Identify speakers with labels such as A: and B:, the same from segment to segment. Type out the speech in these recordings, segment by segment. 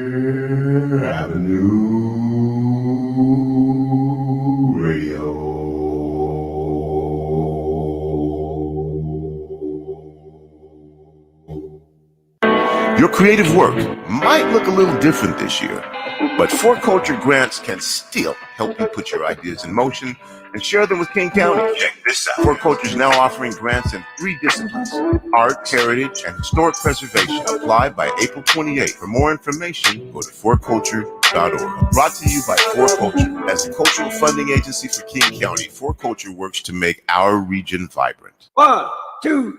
A: Avenue Radio. Your creative work might look a little different this year, but For Culture grants can still help you put your ideas in motion and share them with King County. Check this out. For Culture is now offering grants in 3 disciplines: art, heritage, and historic preservation. Apply by April 28th. For more information, go to forculture.org. Brought to you by For Culture. As a cultural funding agency for King County, For Culture works to make our region vibrant.
B: 1, 2,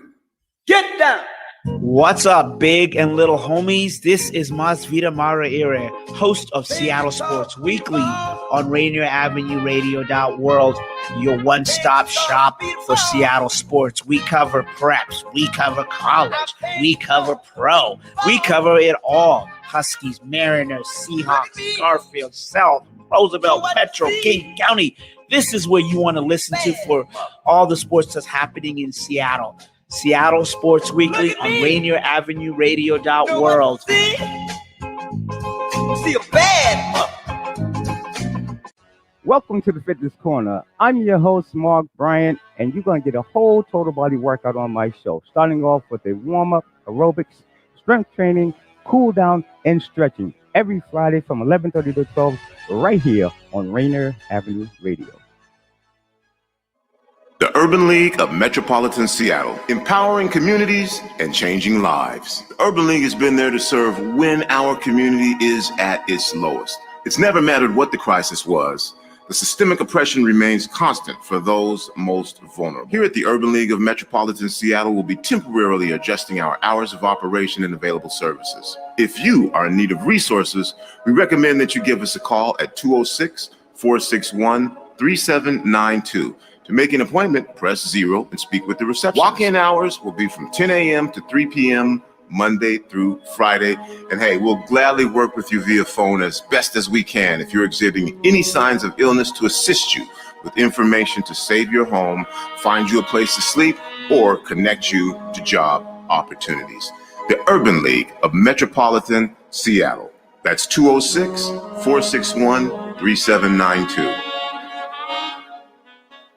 B: get down.
C: What's up, big and little homies? This is Masvita Maraire, host of Seattle Sports Weekly on Rainier Avenue Radio World, your one-stop shop for Seattle sports. We cover preps, we cover college, we cover pro, we cover it all. Huskies, Mariners, Seahawks, Garfield, South, Roosevelt, Petro, King County. This is where you want to listen to for all the sports that's happening in Seattle. Seattle Sports Weekly on Rainier Avenue Radio World.
B: See a bad
D: Welcome to the Fitness Corner. I'm your host, Mark Bryant, and you're going to get a whole total body workout on my show, starting off with a warm-up, aerobics, strength training, cool down, and stretching every Friday from 11:30 to 12 right here on Rainier Avenue Radio.
A: The Urban League of Metropolitan Seattle, empowering communities and changing lives. The Urban League has been there to serve when our community is at its lowest. It's never mattered what the crisis was. The systemic oppression remains constant for those most vulnerable. Here at the Urban League of Metropolitan Seattle, we'll be temporarily adjusting our hours of operation and available services. If you are in need of resources, we recommend that you give us a call at 206-461-3792. To make an appointment, press 0 and speak with the receptionist. Walk-in hours will be from 10 a.m. to 3 p.m. Monday through Friday. And hey, we'll gladly work with you via phone as best as we can if you're exhibiting any signs of illness to assist you with information to save your home, find you a place to sleep, or connect you to job opportunities. The Urban League of Metropolitan Seattle. That's 206-461-3792.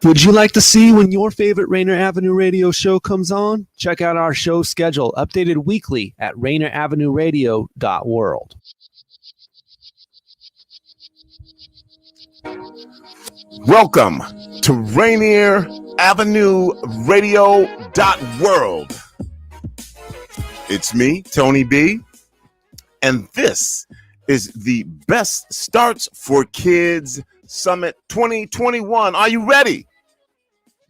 E: Would you like to see when your favorite Rainier Avenue Radio show comes on? Check out our show schedule, updated weekly at rainieravenue.radio.world.
A: Welcome to Rainier Avenue Radio.world. It's me, Tony B, and this is the Best Starts for Kids Summit 2021. Are you ready?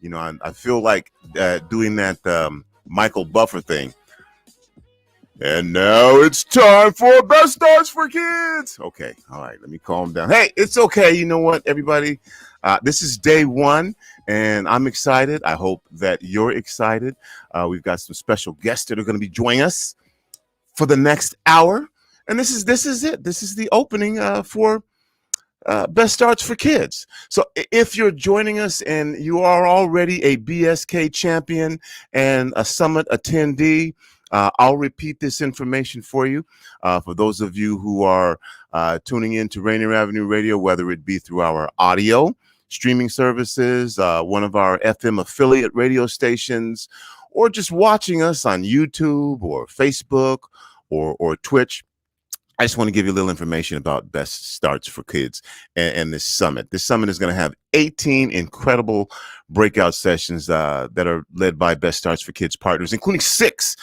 A: You know, I feel like doing that Michael Buffer thing. And now it's time for Best Starts for Kids. Okay, all right, let me calm down. Hey, it's okay. You know what, everybody? This is day 1, and I'm excited. I hope that you're excited. We've got some special guests that are going to be joining us for the next hour. And this is it. This is the opening for Best Starts for Kids. So if you're joining us and you are already a BSK champion and a summit attendee, I'll repeat this information for you. For those of you who are tuning in to Rainier Avenue Radio, whether it be through our audio streaming services, one of our FM affiliate radio stations, or just watching us on YouTube or Facebook or Twitch, I just want to give you a little information about Best Starts for Kids and this summit. This summit is going to have 18 incredible breakout sessions that are led by Best Starts for Kids partners, including 6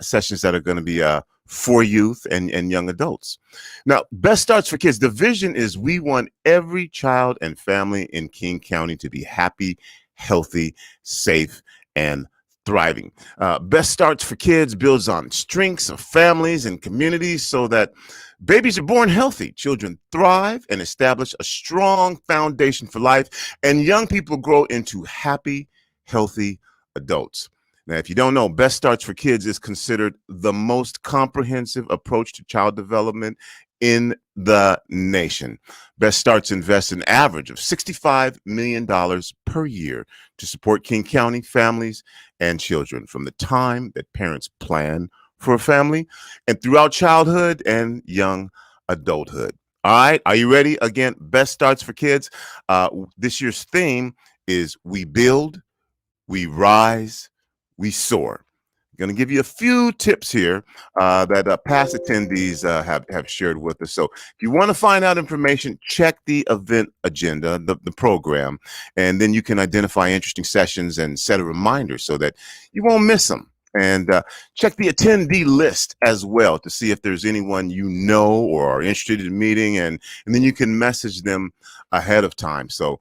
A: sessions that are going to be for youth and young adults. Now, Best Starts for Kids, the vision is we want every child and family in King County to be happy, healthy, safe, and thriving. Best Starts for Kids builds on strengths of families and communities so that babies are born healthy, children thrive and establish a strong foundation for life, and young people grow into happy, healthy adults. Now, if you don't know, Best Starts for Kids is considered the most comprehensive approach to child development in the nation. Best Starts invests an average of $65 million per year to support King County families and children from the time that parents plan for a family and throughout childhood and young adulthood. All right, are you ready? Again, best starts for kids. This year's theme is we build, we rise, we soar. Going to give you a few tips here that past attendees have shared with us. So if you want to find out information, check the event agenda, the program, and then you can identify interesting sessions and set a reminder so that you won't miss them. And check the attendee list as well to see if there's anyone you know or are interested in meeting, and then you can message them ahead of time. So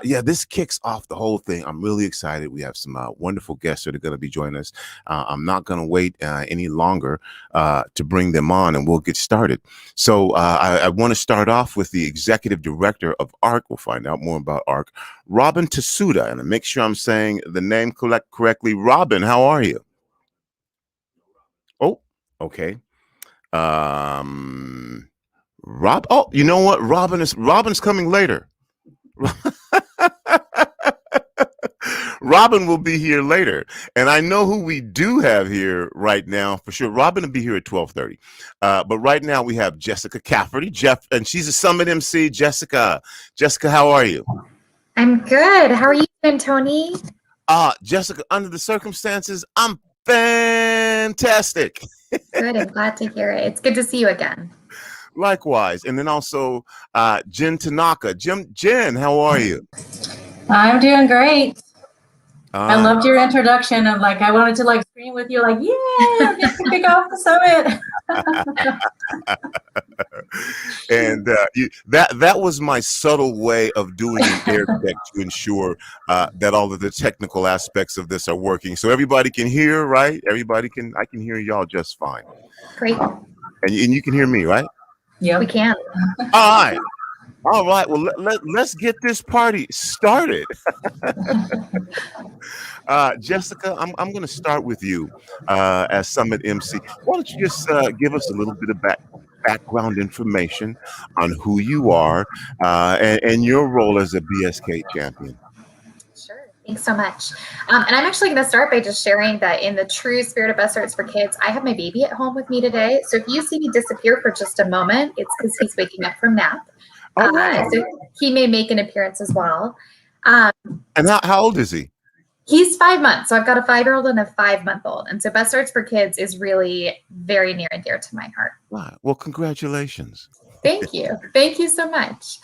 A: this kicks off the whole thing. I'm really excited. We have some wonderful guests that are going to be joining us. I'm not going to wait any longer to bring them on, and we'll get started. So I want to start off with the executive director of ARC. We'll find out more about ARC, Robin Tatsuda, and make sure I'm saying the name correctly. Robin, how are you? Oh, okay. Rob. Oh, you know what? Robin's coming later. Robin will be here later, and I know who we do have here right now for sure. Robin will be here at 12:30, but right now we have Jessica Cafferty, and she's a Summit MC. Jessica, how are you?
F: I'm good. How are you doing, Tony?
A: Jessica, under the circumstances, I'm fantastic.
F: Good. I'm glad to hear it. It's good to see you again.
A: Likewise. And then also Jen Tanaka. Jen, how are you?
G: I'm doing great. I loved your introduction. I'm like, I wanted to like scream with you, like, yeah, get to kick off the summit.
A: And that was my subtle way of doing an air check to ensure that all of the technical aspects of this are working. So everybody can hear, right? I can hear y'all just fine.
F: Great.
A: And you can hear me, right?
F: Yeah, we can.
A: All right. Well, let's get this party started. Jessica, I'm going to start with you as Summit MC. Why don't you just give us a little bit of background information on who you are and your role as a BSK champion.
F: Sure. Thanks so much. And I'm actually going to start by just sharing that in the true spirit of Best Starts for Kids, I have my baby at home with me today. So if you see me disappear for just a moment, it's because he's waking up from nap. Wow. So he may make an appearance as well.
A: And how old is he?
F: He's 5 months. So I've got a 5-year-old and a 5-month-old. And so Best Starts for Kids is really very near and dear to my heart.
A: Wow. Well, congratulations.
F: Thank you. Thank you so much.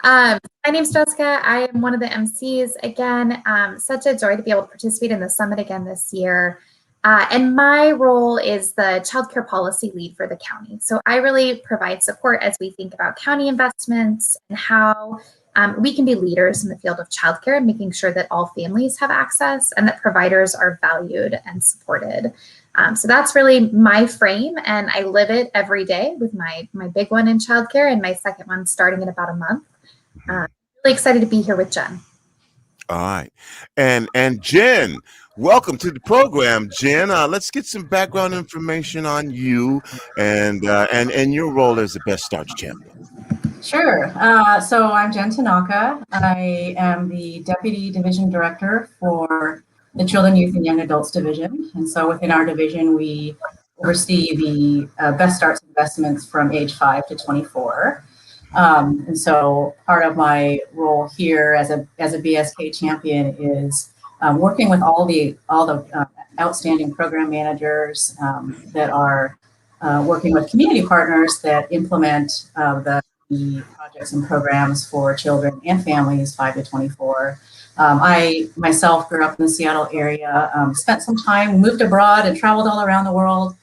F: My name's Jessica. I am one of the MCs again. Such a joy to be able to participate in the summit again this year. And my role is the childcare policy lead for the county. So I really provide support as we think about county investments and how we can be leaders in the field of childcare and making sure that all families have access and that providers are valued and supported. So that's really my frame, and I live it every day with my big one in childcare and my second one starting in about a month. Really excited to be here with Jen.
A: All right. And Jen, welcome to the program, Jen. Let's get some background information on you and your role as the Best Starts champion.
G: Sure. So I'm Jen Tanaka. I am the Deputy Division Director for the Children, Youth, and Young Adults Division. And so within our division, we oversee the Best Starts investments from age 5 to 24. And so part of my role here as a BSK champion is working with all the outstanding program managers that are working with community partners that implement the projects and programs for children and families 5 to 24. I myself grew up in the Seattle area, spent some time, moved abroad and traveled all around the world.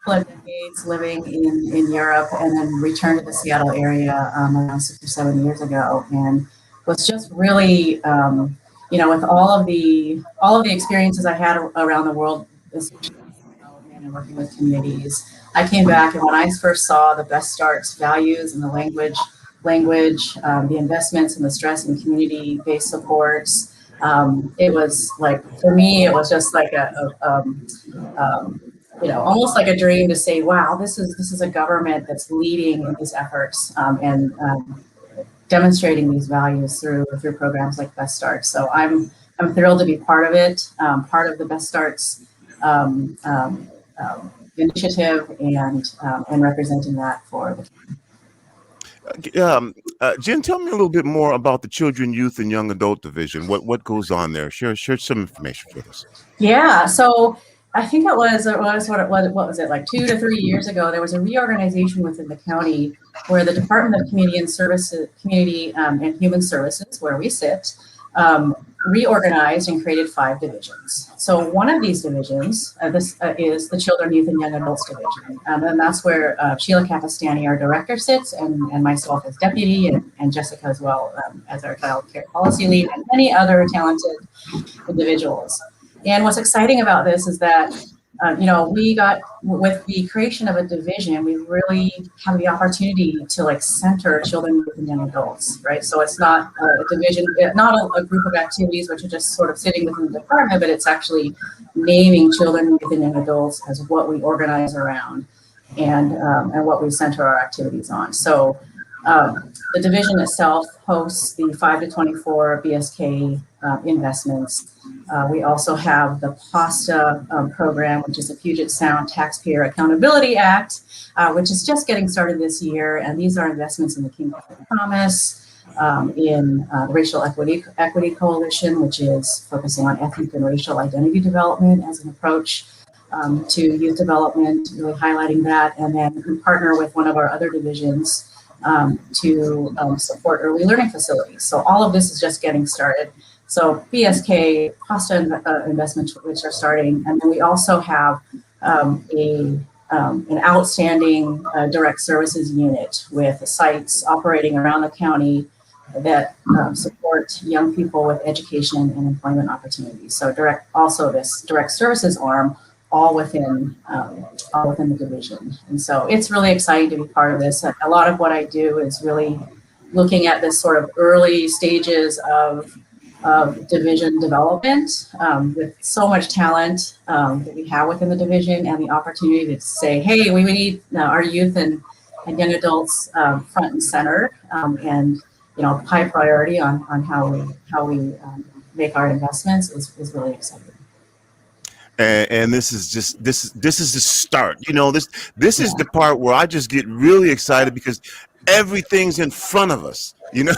G: Decades living in Europe, and then returned to the Seattle area around 6 or 7 years ago, and was just really, with all of the experiences I had around the world, and working with communities, I came back, and when I first saw the Best Starts values and the language, the investments and the stress and community-based supports, it was like, for me, it was just like almost like a dream to say, wow, this is a government that's leading in these efforts and demonstrating these values through programs like Best Starts. So I'm thrilled to be part of it, part of the Best Starts initiative and representing that for the
A: Jen, tell me a little bit more about the Children, Youth, and Young Adult Division. What goes on there? Share some information with us.
G: Yeah, so I think what was it, like 2 to 3 years ago, there was a reorganization within the county where the Department of Community and Human Services, where we sit, reorganized and created 5 divisions. So one of these divisions, is the Children, Youth, and Young Adults Division. And that's where Sheila Cafferty, our director, sits, and myself as deputy, and Jessica as well as our child care policy lead, and many other talented individuals. And what's exciting about this is that, we got, with the creation of a division, we really have the opportunity to center children, youth, and young adults, right? So it's not a division, not a group of activities which are just sort of sitting within the department, but it's actually naming children, youth, and young adults as what we organize around and what we center our activities on. So the division itself hosts the 5 to 24 BSK investments. We also have the PASTA program, which is the Puget Sound Taxpayer Accountability Act, which is just getting started this year. And these are investments in the King Promise, in the Racial Equity Coalition, which is focusing on ethnic and racial identity development as an approach to youth development, really highlighting that. And then we partner with one of our other divisions to support early learning facilities. So all of this is just getting started. So BSK, PASTA investments, which are starting, and then we also have an outstanding direct services unit with sites operating around the county that support young people with education and employment opportunities. So this direct services arm, all within the division. And so it's really exciting to be part of this. A lot of what I do is really looking at this sort of early stages of division development with so much talent that we have within the division, and the opportunity to say, hey, we need our youth and young adults front and center, and high priority on how we make our investments is really exciting.
A: And this is the start. This is the part where I just get really excited because everything's in front of us. Yeah.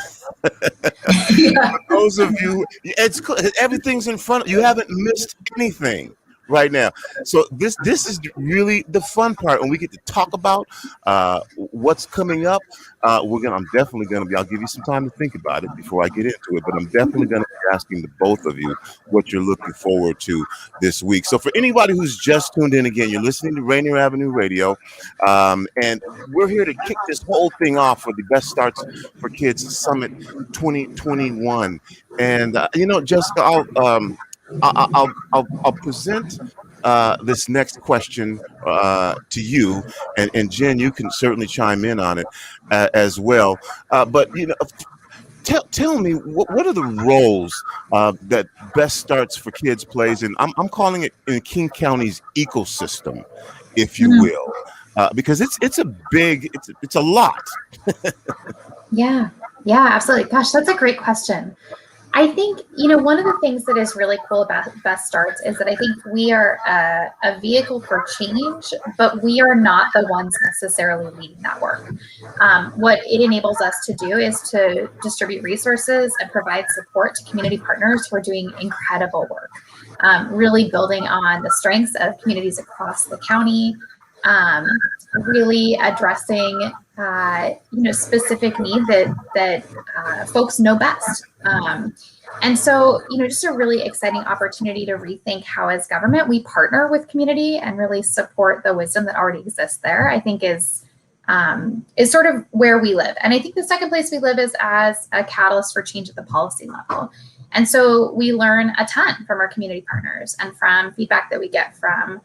A: For those of you, it's cool. Everything's in front of you. Haven't missed anything right now. So this is really the fun part, and we get to talk about what's coming up. I'm definitely gonna be. I'll give you some time to think about it before I get into it, but I'm definitely gonna be asking the both of you what you're looking forward to this week. So for anybody who's just tuned in again, you're listening to Rainier Avenue Radio, and we're here to kick this whole thing off for the Best Starts for Kids Summit 2021. And Jessica, I'll present this next question to you, and Jen, you can certainly chime in on it as well. But tell me, what are the roles that Best Starts for Kids plays in? I'm calling it in King County's ecosystem, if you will, because it's a lot.
F: Yeah, absolutely. Gosh, that's a great question. I think, one of the things that is really cool about Best Starts is that I think we are a vehicle for change, but we are not the ones necessarily leading that work. What it enables us to do is to distribute resources and provide support to community partners who are doing incredible work, really building on the strengths of communities across the county, really addressing specific need that folks know best. And so, just a really exciting opportunity to rethink how as government we partner with community and really support the wisdom that already exists there, I think is sort of where we live. And I think the second place we live is as a catalyst for change at the policy level. And so we learn a ton from our community partners and from feedback that we get from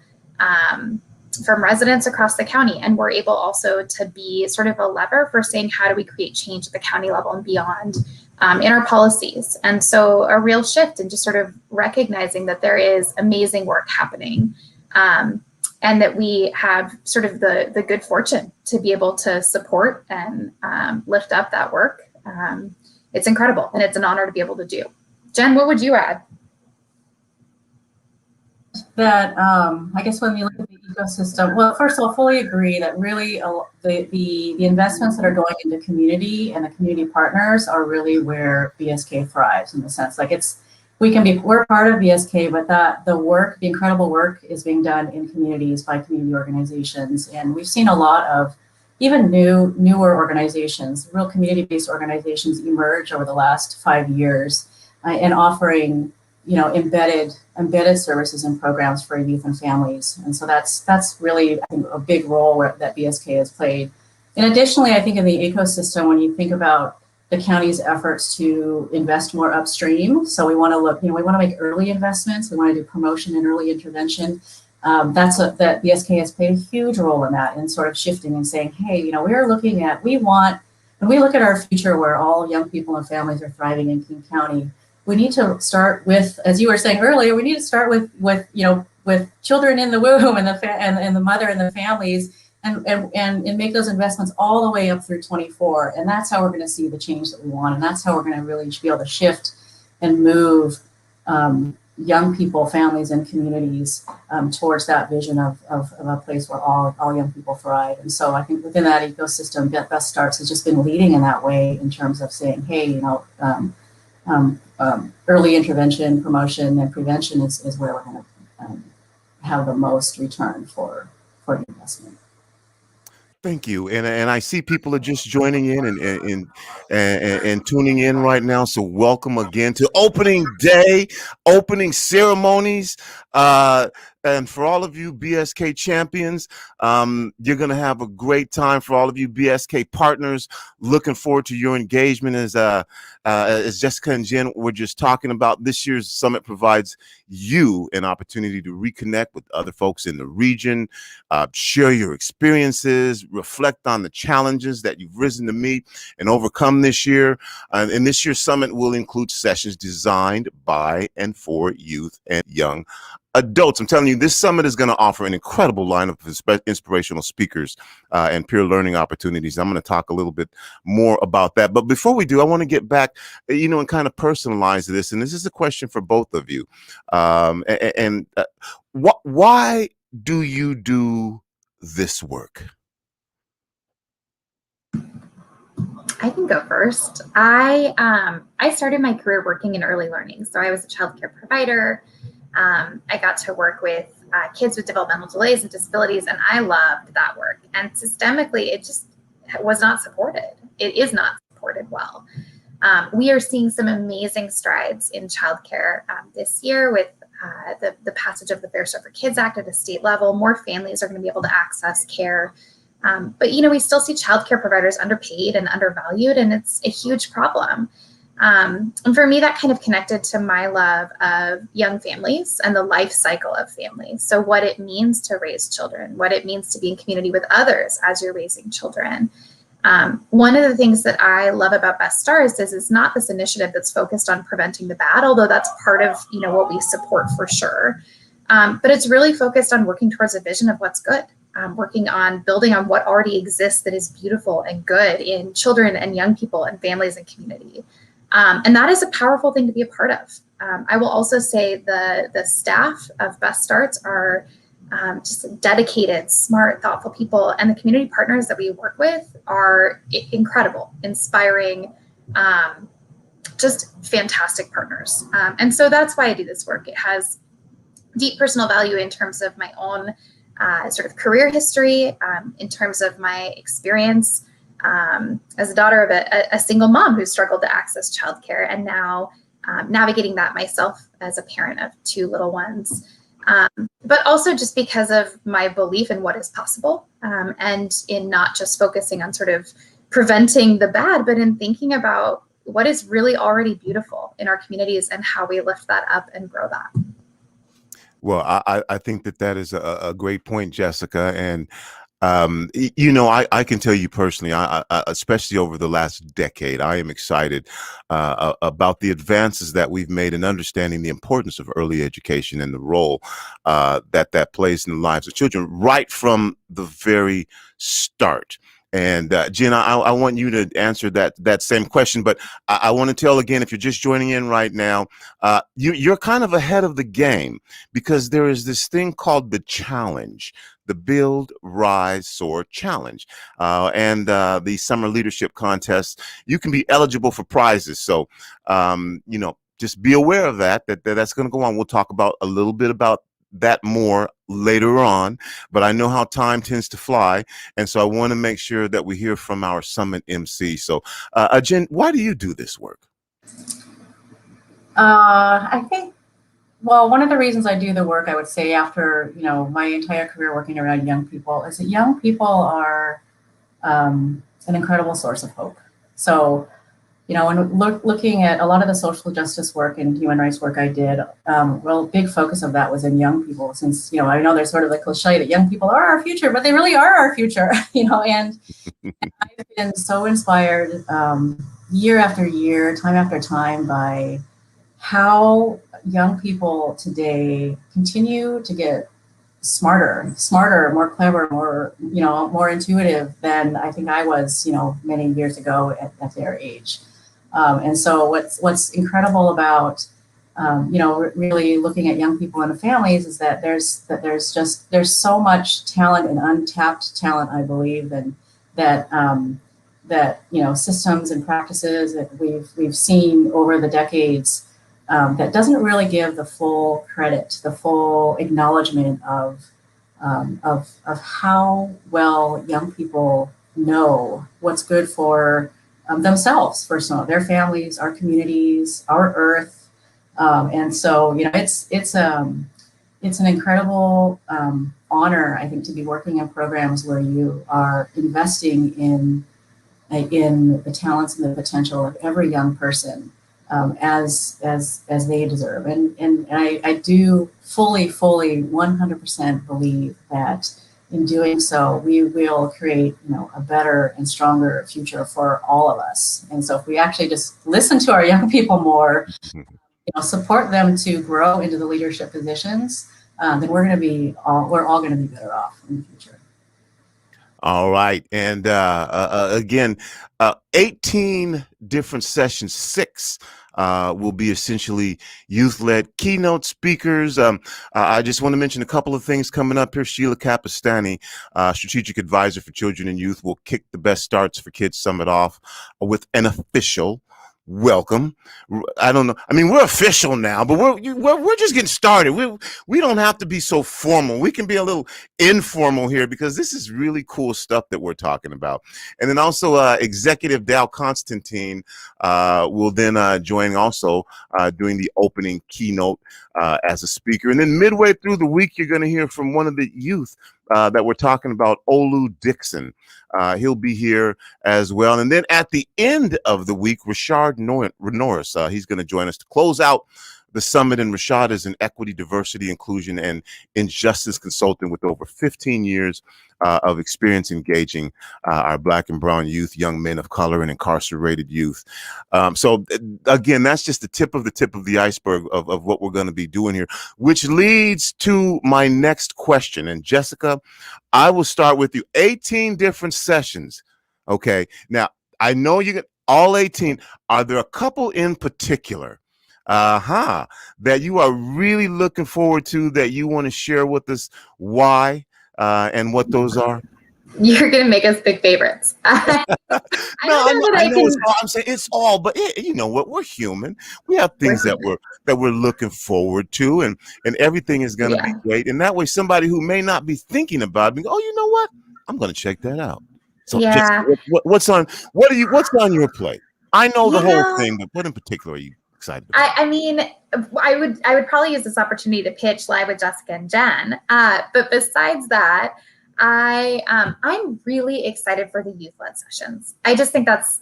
F: residents across the county. And we're able also to be sort of a lever for saying, how do we create change at the county level and beyond in our policies? And so a real shift in just sort of recognizing that there is amazing work happening, and that we have sort of the good fortune to be able to support and lift up that work. It's incredible, and it's an honor to be able to do. Jen, what would you add?
G: that I guess when you look at the ecosystem, well, first of all, fully agree that really the investments that are going into community and the community partners are really where BSK thrives, in the sense like we're part of BSK, but the incredible work is being done in communities by community organizations, and we've seen a lot of even newer organizations, real community-based organizations emerge over the last 5 years and offering, embedded services and programs for youth and families. And so that's really, I think, a big role that BSK has played. And additionally, I think in the ecosystem, when you think about the county's efforts to invest more upstream, so we want to make early investments, we want to do promotion and early intervention. That BSK has played a huge role in that, and sort of shifting and saying, hey, when we look at our future where all young people and families are thriving in King County, we need to start with, as you were saying earlier, we need to start with children in the womb and the mother and the families, and make those investments all the way up through 24. And that's how we're going to see the change that we want. And that's how we're going to really be able to shift and move young people, families, and communities towards that vision of a place where all young people thrive. And so I think within that ecosystem, Best Starts has just been leading in that way in terms of saying, hey, early intervention, promotion, and prevention is where we're going to have the most return for the investment.
A: Thank you, and I see people are just joining in and tuning in right now. So welcome again to opening day, opening ceremonies, and for all of you BSK champions, you're gonna have a great time. For all of you BSK partners, looking forward to your engagement. As Jessica and Jen were just talking about, this year's summit provides you an opportunity to reconnect with other folks in the region, share your experiences, reflect on the challenges that you've risen to meet and overcome this year. And this year's summit will include sessions designed by and for youth and young adults. I'm telling you, this summit is going to offer an incredible lineup of inspirational speakers and peer learning opportunities. I'm going to talk a little bit more about that. But before we do, I want to get back, and kind of personalize this. And this is a question for both of you. Why do you do this work?
F: I can go first. I started my career working in early learning. So I was a childcare provider. I got to work with kids with developmental delays and disabilities, and I loved that work. And systemically, it just was not supported. It is not supported well. We are seeing some amazing strides in childcare this year with the passage of the Fair Start for Kids Act at a state level. More families are going to be able to access care. But we still see childcare providers underpaid and undervalued, and it's a huge problem. And for me, that kind of connected to my love of young families and the life cycle of families. So what it means to raise children, what it means to be in community with others as you're raising children. One of the things that I love about Best Stars is it's not this initiative that's focused on preventing the bad, although that's part of what we support for sure. But it's really focused on working towards a vision of what's good. Working on building on what already exists that is beautiful and good in children and young people and families and community. And that is a powerful thing to be a part of. I will also say the staff of Best Starts are just dedicated, smart, thoughtful people, and the community partners that we work with are incredible, inspiring, just fantastic partners. And so that's why I do this work. It has deep personal value in terms of my own sort of career history, in terms of my experience as a daughter of a single mom who struggled to access childcare, and now navigating that myself as a parent of two little ones. But also just because of my belief in what is possible, and in not just focusing on sort of preventing the bad, but in thinking about what is really already beautiful in our communities and how we lift that up and grow that.
A: Well, I think that is a great point, Jessica. And, I can tell you personally, I especially over the last decade, I am excited about the advances that we've made in understanding the importance of early education and the role that plays in the lives of children right from the very start. And Jen, I want you to answer that same question, but I want to tell again, if you're just joining in right now, you're kind of ahead of the game, because there is this thing called the challenge, the Build, Rise, Soar Challenge, and the Summer Leadership Contest. You can be eligible for prizes, so just be aware of that's going to go on. We'll talk about a little bit about that more later on, but I know how time tends to fly, and so I want to make sure that we hear from our Summit MC. So, Jen, why do you do this work?
G: I think, well, one of the reasons I do the work, I would say, after my entire career working around young people, is that young people are an incredible source of hope. So, when looking at a lot of the social justice work and human rights work I did, a big focus of that was in young people, since, I know there's sort of a cliche that young people are our future, but they really are our future, and I've been so inspired year after year, time after time, by how young people today continue to get smarter, more clever, more intuitive than I think I was, many years ago at their age. And so what's incredible about, really looking at young people and families is that there's so much talent and untapped talent, I believe, and that systems and practices that we've seen over the decades that doesn't really give the full credit, the full acknowledgement of how well young people know what's good for themselves, first of all, their families, our communities, our earth, and so it's an incredible honor, I think, to be working in programs where you are investing in the talents and the potential of every young person, as they deserve, and I do fully 100% believe that in doing so, we will create, a better and stronger future for all of us. And so if we actually just listen to our young people more, support them to grow into the leadership positions, then we're all going to be better off in the future.
A: All right. And again, 18 different sessions, 6 will be essentially youth-led keynote speakers. I just want to mention a couple of things coming up here. Sheila Capistani, Strategic Advisor for Children and Youth, will kick the Best Starts for Kids Summit off with an official welcome. I don't know. I mean, we're official now, but we're just getting started. We don't have to be so formal. We can be a little informal here, because this is really cool stuff that we're talking about. And then also Executive Dow Constantine will then join, also doing the opening keynote as a speaker. And then midway through the week, you're going to hear from one of the youth that we're talking about, Olu Dixon. He'll be here as well. And then at the end of the week, Rashard Norris, he's going to join us to close out the summit. And Rashad is an equity, diversity, inclusion, and injustice consultant with over 15 years of experience engaging our Black and brown youth, young men of color, and incarcerated youth. So again, that's just the tip of the iceberg of what we're going to be doing here, which leads to my next question. And Jessica, I will start with you. 18 different sessions. Okay. Now, I know you get all 18. Are there a couple in particular that you are really looking forward to, that you want to share with us why and what those are?
F: You're going to make us big favorites. I know
A: it's all, I'm saying it's all, but you know what? We're human. We have things that we're looking forward to, and everything is going to be great. And that way, somebody who may not be thinking about it, oh, you know what? I'm going to check that out. So, Jessica, what's on your plate? I know the whole thing, but what in particular are you excited about?
F: I mean, I would probably use this opportunity to pitch Live with Jessica and Jen. But besides that, I'm really excited for the youth-led sessions. I just think that's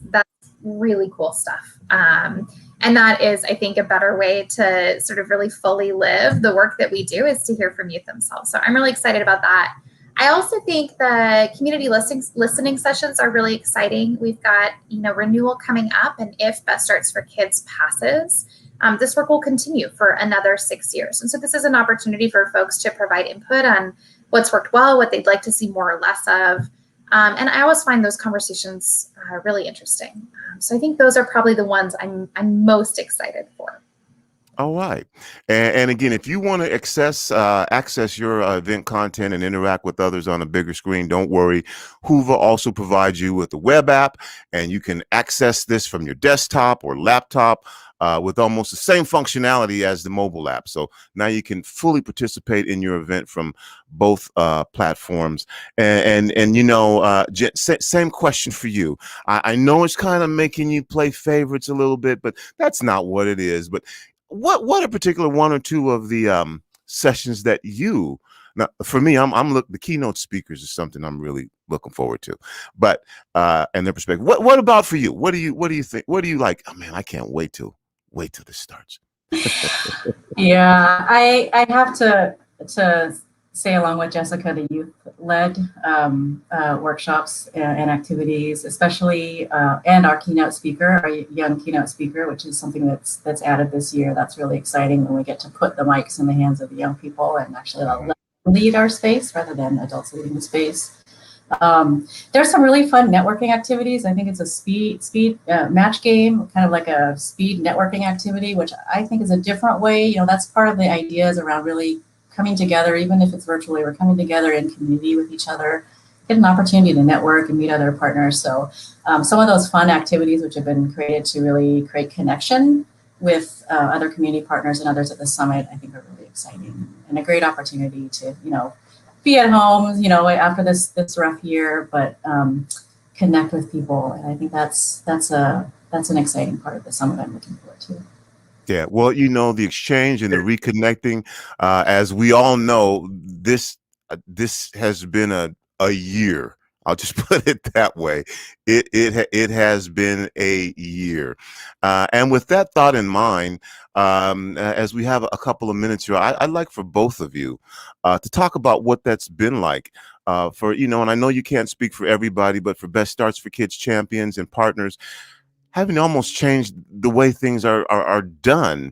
F: really cool stuff. And that is, I think, a better way to sort of really fully live the work that we do, is to hear from youth themselves. So I'm really excited about that. I also think the community listening sessions are really exciting. We've got, renewal coming up, and if Best Starts for Kids passes, this work will continue for another 6 years. And so this is an opportunity for folks to provide input on what's worked well, what they'd like to see more or less of. And I always find those conversations really interesting. So I think those are probably the ones I'm most excited for.
A: All right. And again, if you want to access your event content and interact with others on a bigger screen, don't worry. Hoover also provides you with a web app, and you can access this from your desktop or laptop with almost the same functionality as the mobile app. So now you can fully participate in your event from both platforms. And you know, same question for you. I know it's kind of making you play favorites a little bit, but that's not what it is. But what a particular one or two of the sessions that you, now for me, the keynote speakers is something I'm really looking forward to, but and their perspective. What about for you? What do you think? What do you like? Oh man, I can't wait till this starts.
G: Yeah, I have to say, along with Jessica, the youth-led workshops and activities, especially, and our keynote speaker, our young keynote speaker, which is something that's added this year. That's really exciting when we get to put the mics in the hands of the young people and actually let them lead our space rather than adults leading the space. There's some really fun networking activities. I think it's a speed match game, kind of like a speed networking activity, which I think is a different way. You know, that's part of the ideas around really coming together, even if it's virtually, we're coming together in community with each other, get an opportunity to network and meet other partners. So some of those fun activities which have been created to really create connection with other community partners and others at the summit, I think are really exciting and a great opportunity to, you know, be at home, you know, after this rough year, but connect with people. And I think that's an exciting part of the summit I'm looking forward to.
A: Yeah, well, you know, the exchange and the reconnecting, as we all know, this has been a year. I'll just put it that way. It has been a year, and with that thought in mind, as we have a couple of minutes here, I'd like for both of you to talk about what that's been like. For, you know, and I know you can't speak for everybody, but for Best Starts for Kids champions and partners, having almost changed the way things are done.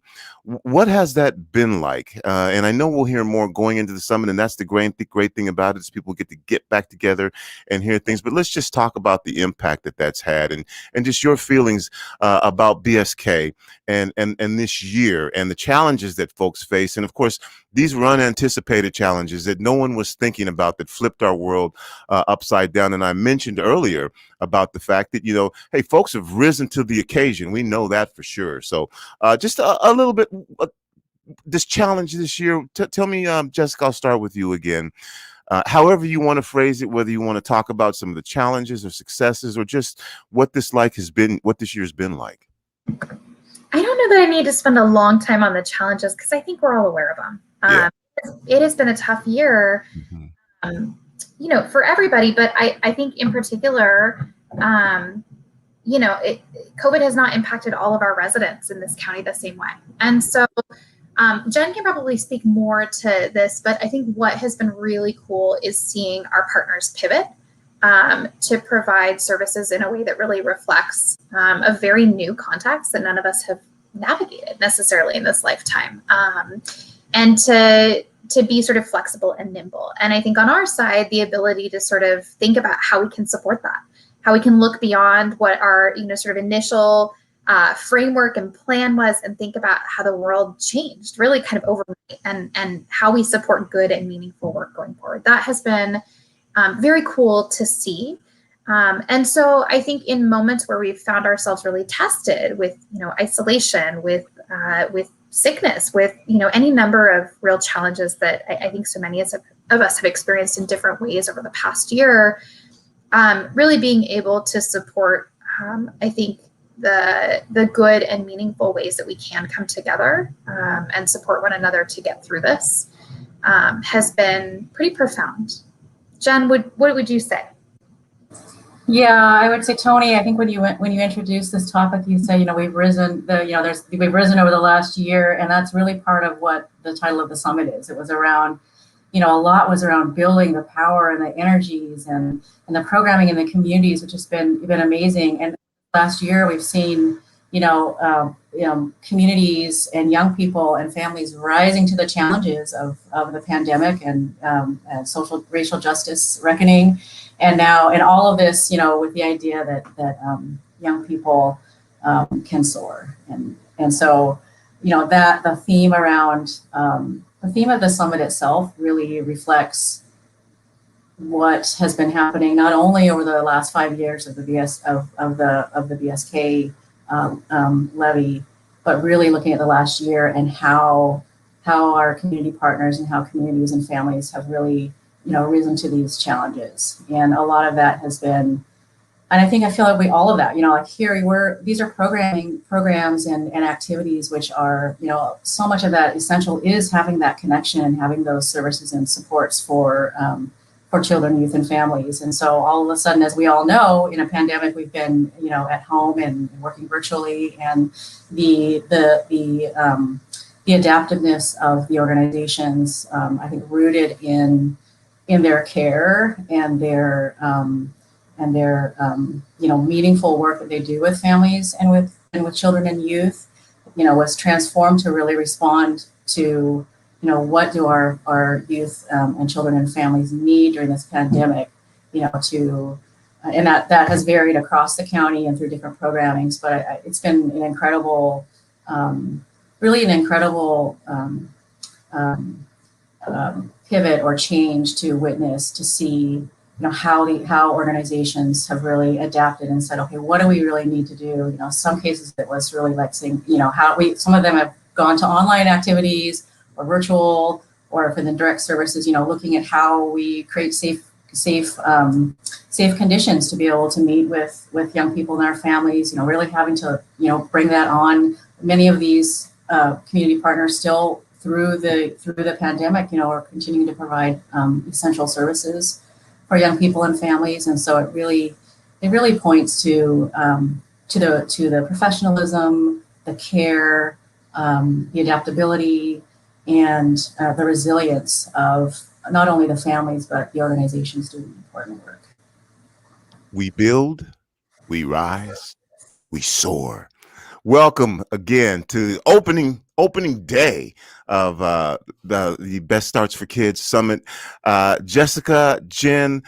A: What has that been like? And I know we'll hear more going into the summit, and that's the great thing about it is people get back together and hear things. But let's just talk about the impact that's had, and just your feelings about BSK and this year and the challenges that folks face. And of course, these were unanticipated challenges that no one was thinking about, that flipped our world upside down. And I mentioned earlier about the fact that, you know, hey, folks have risen to the occasion. We know that for sure. So just a little bit, this challenge this year. Tell me, Jessica, I'll start with you again. However you want to phrase it, whether you want to talk about some of the challenges or successes, or just what this year's been like.
F: I don't know that I need to spend a long time on the challenges because I think we're all aware of them.
A: Yeah.
F: It has been a tough year, you know, for everybody, but I think in particular, you know, COVID has not impacted all of our residents in this county the same way. And so Jen can probably speak more to this, but I think what has been really cool is seeing our partners pivot to provide services in a way that really reflects a very new context that none of us have navigated necessarily in this lifetime, and to be sort of flexible and nimble. And I think on our side, the ability to sort of think about how we can support that, how we can look beyond what our, you know, sort of initial framework and plan was, and think about how the world changed really kind of overnight, and how we support good and meaningful work going forward. That has been very cool to see. And so I think in moments where we've found ourselves really tested with, you know, isolation, with sickness, with, you know, any number of real challenges that I think so many of us have experienced in different ways over the past year, really being able to support, I think, the good and meaningful ways that we can come together and support one another to get through this has been pretty profound. Jen, what would you say?
G: Yeah, I would say, Tony, I think when you introduced this topic, you said, you know, we've risen over the last year, and that's really part of what the title of the summit is. It was around, you know, a lot was around building the power and the energies and the programming in the communities, which has been amazing. And last year we've seen, you know, communities and young people and families rising to the challenges of the pandemic and social racial justice reckoning. and all of this, with the idea that young people can soar, and so that the theme around the theme of the summit itself really reflects what has been happening not only over the last 5 years of the BSK levy, but really looking at the last year and how our community partners and how communities and families have really risen to these challenges. And a lot of that has been, and I feel like all of that, like here these are programs and activities which are, so much of that essential is having that connection and having those services and supports for children, youth, and families. And so all of a sudden, as we all know, in a pandemic, we've been, at home and working virtually, and the adaptiveness of the organizations, I think, rooted in their care and their meaningful work that they do with families and with children and youth, was transformed to really respond to, what do our youth and children and families need during this pandemic, and that has varied across the county and through different programmings, but it's been an incredible, really an incredible pivot or change to witness, to see, how organizations have really adapted and said, okay, what do we really need to do? Some cases it was really like saying, some of them have gone to online activities or virtual, or for the direct services, looking at how we create safe conditions to be able to meet with young people and their families, really having to, bring that on. Many of these community partners still through the pandemic, are continuing to provide essential services for young people and families. And so it really points to the professionalism, the care, the adaptability, and the resilience of not only the families, but the organizations doing important work.
A: We build, we rise, we soar. Welcome again to opening day of the Best Starts for Kids Summit. Jessica, Jen,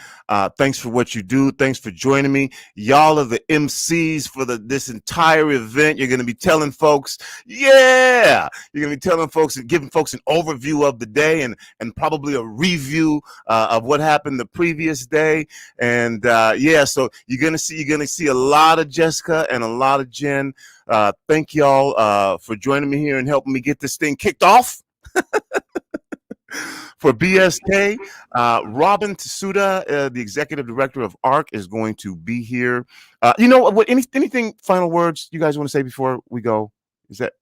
A: thanks for what you do. Thanks for joining me. Y'all are the MCs for this entire event. You're going to be telling folks, you're going to be telling folks and giving folks an overview of the day and probably a review of what happened the previous day. And so you're going to see a lot of Jessica and a lot of Jen. Thank y'all for joining me here and helping me get this thing kicked off. For BSK, Robin Tatsuda, the executive director of ARC, is going to be here. Anything final words you guys want to say before we go? Is that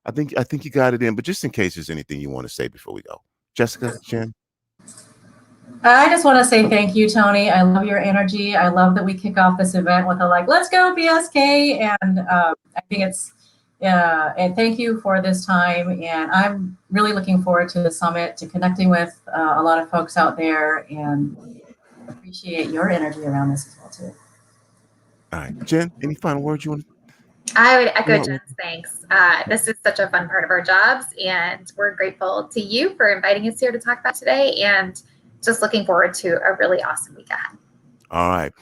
A: I think you got it in, but just in case there's anything you want to say before we go. Jessica, Jen?
G: I just want to say thank you, Tony. I love your energy. I love that we kick off this event with let's go BSK. And I think and thank you for this time. And I'm really looking forward to the summit, to connecting with a lot of folks out there, and appreciate your energy around this as well too.
A: All right, Jen, any final words you want to?
F: I would echo Jen's thanks. This is such a fun part of our jobs, and we're grateful to you for inviting us here to talk about today, and just looking forward to a really awesome week ahead.
A: All right.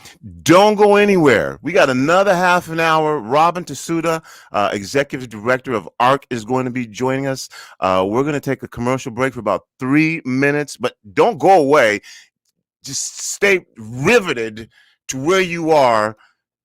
A: Don't go anywhere. We got another half an hour. Robin Tatsuda, executive director of ARC, is going to be joining us. We're going to take a commercial break for about 3 minutes, but don't go away. Just stay riveted to where you are.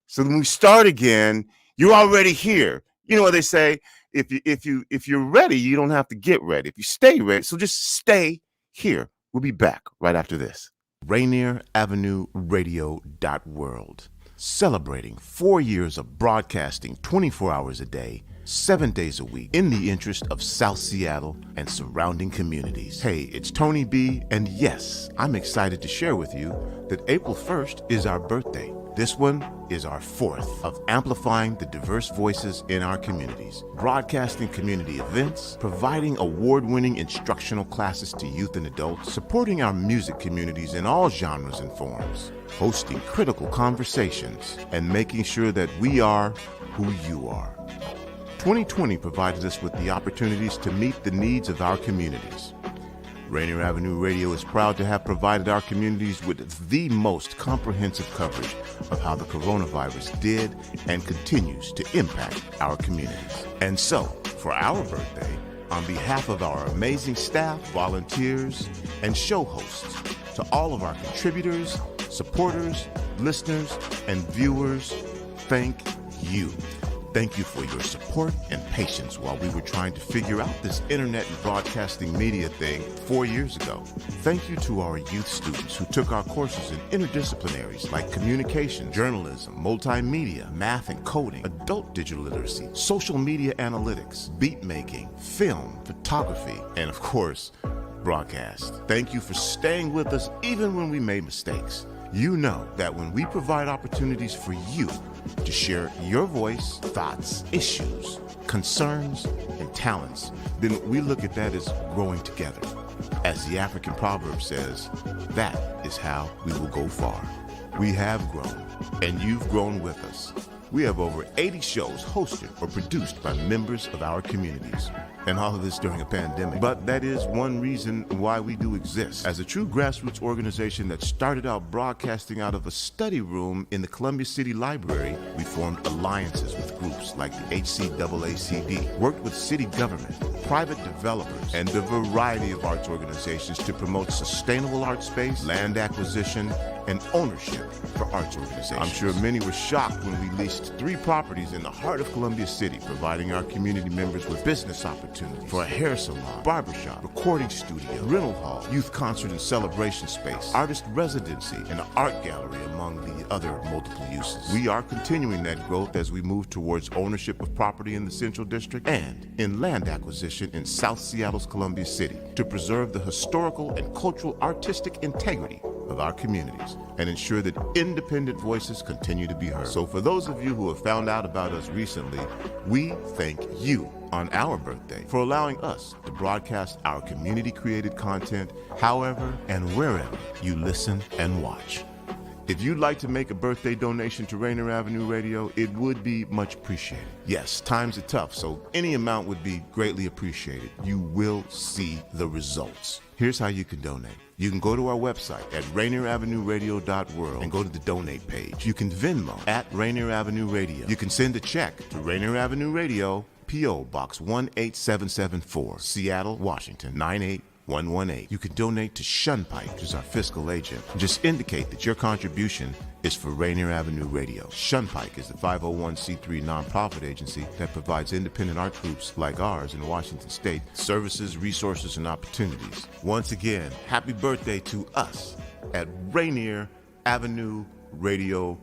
A: So when we start again, you're already here. You know what they say? If you're ready, you don't have to get ready. If you stay ready, so just stay here. We'll be back right after this. Rainier Avenue Radio World, celebrating 4 years of broadcasting 24 hours a day, 7 days a week, in the interest of South Seattle and surrounding communities. Hey, it's Tony B, and yes, I'm excited to share with you that April 1st is our birthday. This one is our 4th of amplifying the diverse voices in our communities, broadcasting community events, providing award-winning instructional classes to youth and adults, supporting our music communities in all genres and forms, hosting critical conversations, and making sure that we are who you are. 2020 provided us with the opportunities to meet the needs of our communities. Rainier Avenue Radio is proud to have provided our communities with the most comprehensive coverage of how the coronavirus did and continues to impact our communities. And so, for our birthday, on behalf of our amazing staff, volunteers, and show hosts, to all of our contributors, supporters, listeners, and viewers, thank you. Thank you for your support and patience while we were trying to figure out this internet and broadcasting media thing 4 years ago. Thank you to our youth students who took our courses in interdisciplinaries like communication, journalism, multimedia, math and coding, adult digital literacy, social media analytics, beat making, film, photography, and of course, broadcast. Thank you for staying with us even when we made mistakes. You know that when we provide opportunities for you to share your voice, thoughts, issues, concerns, and talents, then we look at that as growing together. As the African proverb says, that is how we will go far. We have grown, and you've grown with us. We have over 80 shows hosted or produced by members of our communities. And all of this during a pandemic. But that is one reason why we do exist. As a true grassroots organization that started out broadcasting out of a study room in the Columbia City Library, we formed alliances with groups like the HCAACD, worked with city government, private developers, and a variety of arts organizations to promote sustainable art space, land acquisition, and ownership for arts organizations. I'm sure many were shocked when we leased 3 properties in the heart of Columbia City, providing our community members with business opportunities for a hair salon, barbershop, recording studio, rental hall, youth concert and celebration space, artist residency, and an art gallery, among the other multiple uses. We are continuing that growth as we move towards ownership of property in the Central District and in land acquisition in South Seattle's Columbia City to preserve the historical and cultural artistic integrity of our communities and ensure that independent voices continue to be heard. So for those of you who have found out about us recently, we thank you on our birthday for allowing us to broadcast our community-created content however and wherever you listen and watch. If you'd like to make a birthday donation to Rainier Avenue Radio, it would be much appreciated. Yes, times are tough, so any amount would be greatly appreciated. You will see the results. Here's how you can donate. You can go to our website at rainieravenueradio.world and go to the donate page. You can Venmo at Rainier Avenue Radio. You can send a check to Rainier Avenue Radio, P.O. Box 18774, Seattle, Washington, 98118. You can donate to Shunpike, which is our fiscal agent. Just indicate that your contribution is for Rainier Avenue Radio. Shunpike is the 501c3 nonprofit agency that provides independent art groups like ours in Washington State services, resources, and opportunities. Once again, happy birthday to us at Rainier Avenue Radio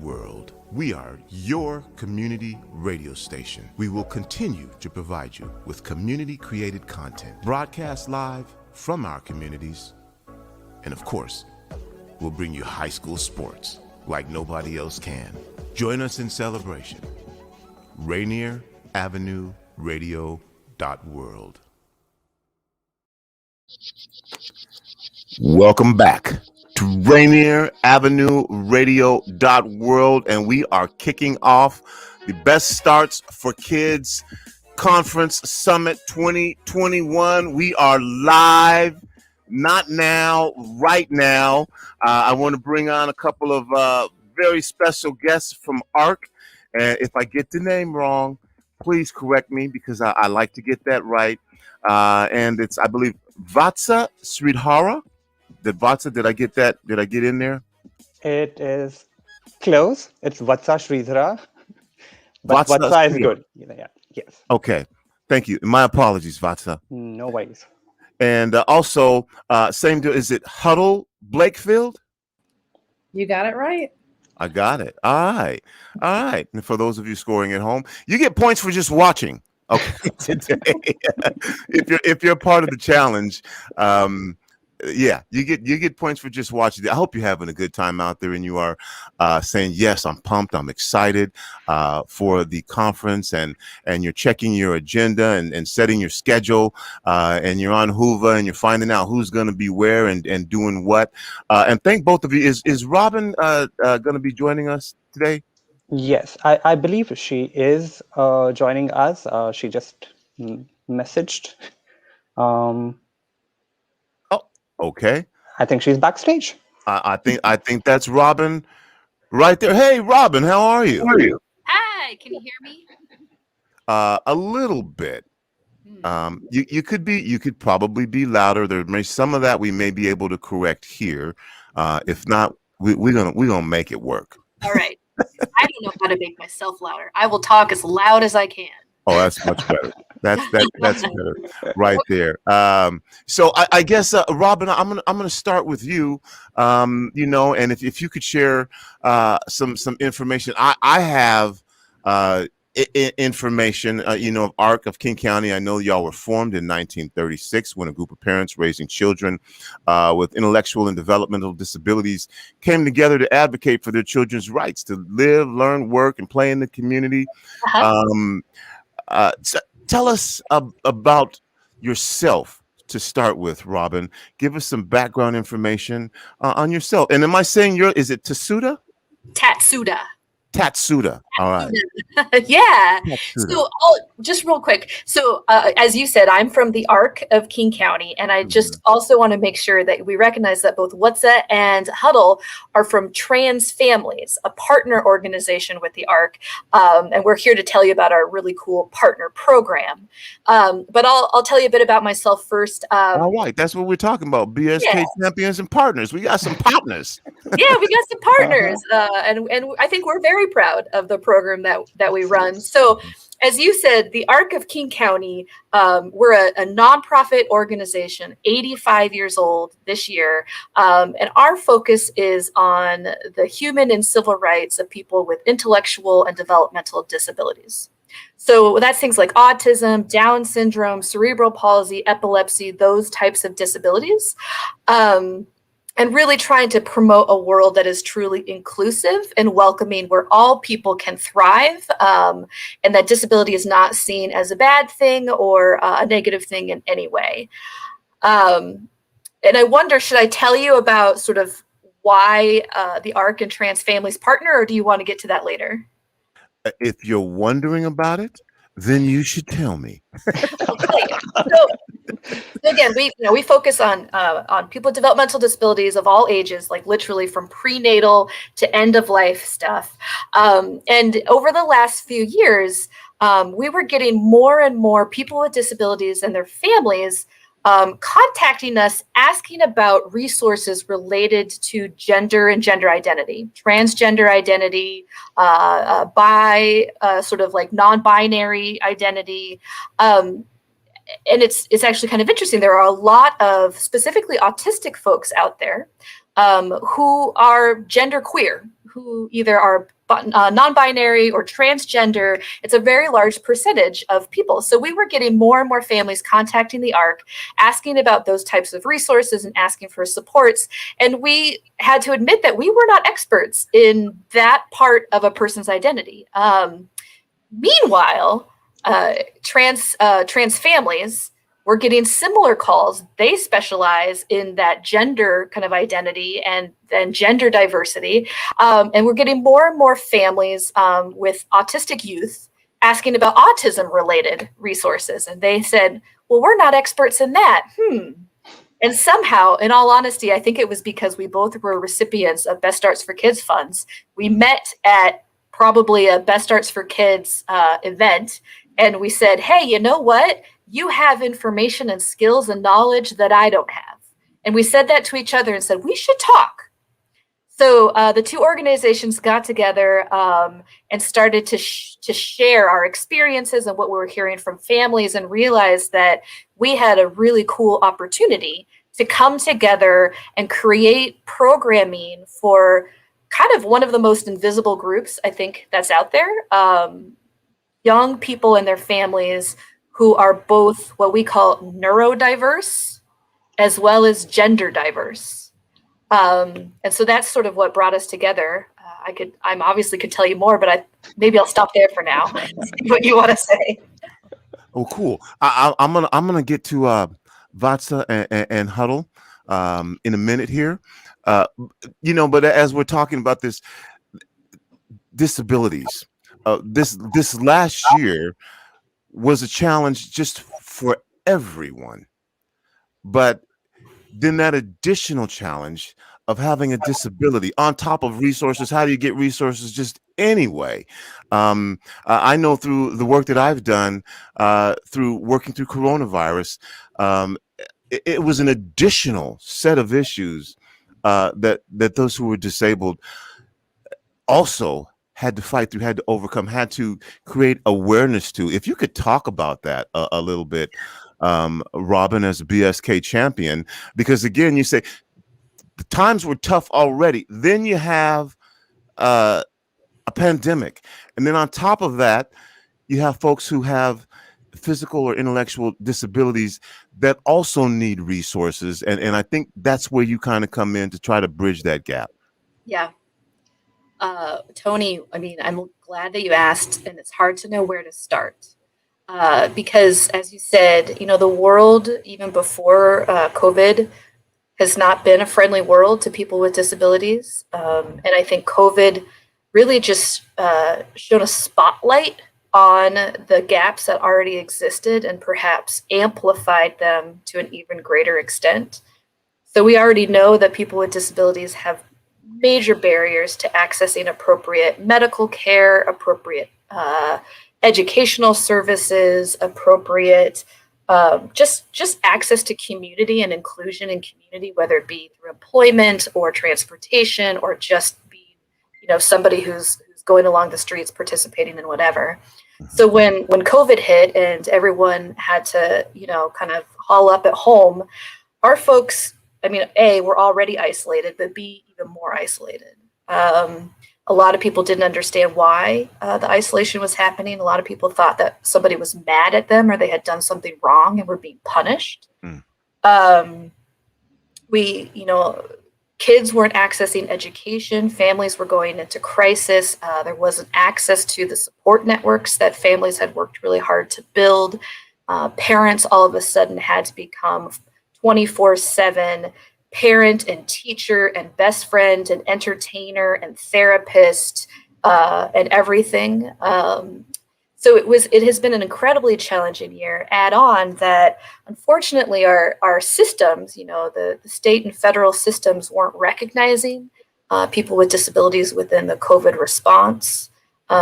A: .world. We are your community radio station. We will continue to provide you with community-created content, broadcast live from our communities, and of course, we'll bring you high school sports like nobody else can. Join us in celebration. Rainier Avenue Radio .world. Welcome back to Rainier Avenue Radio .world, and we are kicking off the Best Starts for Kids Conference Summit 2021. We are live, not now, right now. I want to bring on a couple of very special guests from ARC. And if I get the name wrong, please correct me because I like to get that right. And it's, I believe, Vatsa Sridhara. Did I get that? Did I get in there?
H: It is close. It's Vatsa Sridhara. But Vatsa is good. Yeah. Yes.
A: Okay. Thank you. My apologies, Vatsa.
H: No worries.
A: And also, same deal. Is it Huddle Blakefield?
I: You got it right.
A: I got it. All right. And for those of you scoring at home, you get points for just watching. Okay. Today, if you're part of the challenge, yeah, you get points for just watching. I hope you're having a good time out there and you are saying, yes, I'm pumped, I'm excited for the conference, and you're checking your agenda and setting your schedule, and you're on Hoover and you're finding out who's going to be where and doing what. And thank both of you. Is Robin going to be joining us today?
H: Yes, I believe she is joining us. She just messaged.
A: Okay.
H: I think she's backstage.
A: I think that's Robin right there. Hey, Robin, how are you?
J: Hi, can you hear me?
A: A little bit. You could probably be louder. There may some of that we may be able to correct here. If not, we're gonna make it work.
J: All right. I don't know how to make myself louder. I will talk as loud as I can.
A: Oh, that's much better. That's better right there. So I guess Robin, I'm gonna start with you. And if you could share some information. I have information, of ARC of King County. I know y'all were formed in 1936 when a group of parents raising children with intellectual and developmental disabilities came together to advocate for their children's rights to live, learn, work, and play in the community. Tell us about yourself to start with, Robin. Give us some background information on yourself. And am I saying is it Tatsuda?
J: Tatsuda.
A: Tatsuda. All right.
J: Yeah.
A: Tatsuda.
J: So just real quick. So as you said, I'm from the ARC of King County, and I just also want to make sure that we recognize that both WhatsApp and Huddle are from Trans Families, a partner organization with the ARC. And we're here to tell you about our really cool partner program. But I'll tell you a bit about myself first.
A: All right. That's what we're talking about. BSK champions and partners. We got some partners.
J: Yeah, we got some partners. And I think we're very proud of the program that we run. So as you said, the ARC of King County, we're a nonprofit organization, 85 years old this year. And our focus is on the human and civil rights of people with intellectual and developmental disabilities. So that's things like autism, Down syndrome, cerebral palsy, epilepsy, those types of disabilities. And really trying to promote a world that is truly inclusive and welcoming, where all people can thrive, and that disability is not seen as a bad thing or a negative thing in any way. And I wonder, should I tell you about sort of why the ARC and Trans Families partner, or do you want to get to that later?
A: If you're wondering about it, then you should tell me.
J: So again, we focus on people with developmental disabilities of all ages, like literally from prenatal to end of life stuff. And over the last few years, we were getting more and more people with disabilities and their families contacting us, asking about resources related to gender and gender identity, transgender identity, sort of like non-binary identity. And it's actually kind of interesting. There are a lot of specifically autistic folks out there who are genderqueer, who either are non-binary or transgender. It's a very large percentage of people. So we were getting more and more families contacting the ARC, asking about those types of resources and asking for supports. And we had to admit that we were not experts in that part of a person's identity. Meanwhile, trans families were getting similar calls. They specialize in that gender kind of identity and then gender diversity. And we're getting more and more families with autistic youth asking about autism related resources. And they said, well, we're not experts in that. And somehow, in all honesty, I think it was because we both were recipients of Best Starts for Kids funds. We met at probably a Best Starts for Kids event. And we said, hey, you know what? You have information and skills and knowledge that I don't have. And we said that to each other and said, we should talk. So the two organizations got together and started to share our experiences and what we were hearing from families, and realized that we had a really cool opportunity to come together and create programming for kind of one of the most invisible groups, I think, that's out there. Young people and their families who are both what we call neurodiverse as well as gender diverse. And so that's sort of what brought us together. I obviously could tell you more, but maybe I'll stop there for now. See what you want to say.
A: Oh, cool. I'm gonna get to Vatsa and Huddle in a minute here. But as we're talking about this disabilities, this last year was a challenge just for everyone. But then that additional challenge of having a disability on top of resources. How do you get resources just anyway? I know through the work that I've done, through working through coronavirus, it was an additional set of issues that those who were disabled also had to fight through, had to overcome, had to create awareness to. If you could talk about that a little bit, Robin, as a BSK champion, because again, you say the times were tough already. Then you have a pandemic. And then on top of that, you have folks who have physical or intellectual disabilities that also need resources. And I think that's where you kind of come in to try to bridge that gap.
J: Yeah. Tony, I mean, I'm glad that you asked, and it's hard to know where to start. Because as you said, you know, the world, even before COVID, has not been a friendly world to people with disabilities. And I think COVID really just shone a spotlight on the gaps that already existed and perhaps amplified them to an even greater extent. So we already know that people with disabilities have major barriers to accessing appropriate medical care, appropriate educational services, appropriate just access to community and inclusion in community, whether it be through employment or transportation or just being, you know, somebody who's going along the streets participating in whatever. So when COVID hit and everyone had to, you know, kind of haul up at home, our folks, I mean, A, were already isolated, but B, even more isolated. A lot of people didn't understand why the isolation was happening. A lot of people thought that somebody was mad at them or they had done something wrong and were being punished. Kids weren't accessing education. Families were going into crisis. There wasn't access to the support networks that families had worked really hard to build. Parents all of a sudden had to become 24/7 parent and teacher and best friend and entertainer and therapist and everything. So it has been an incredibly challenging year. Add on that, unfortunately, our systems, you know, the state and federal systems weren't recognizing people with disabilities within the COVID response.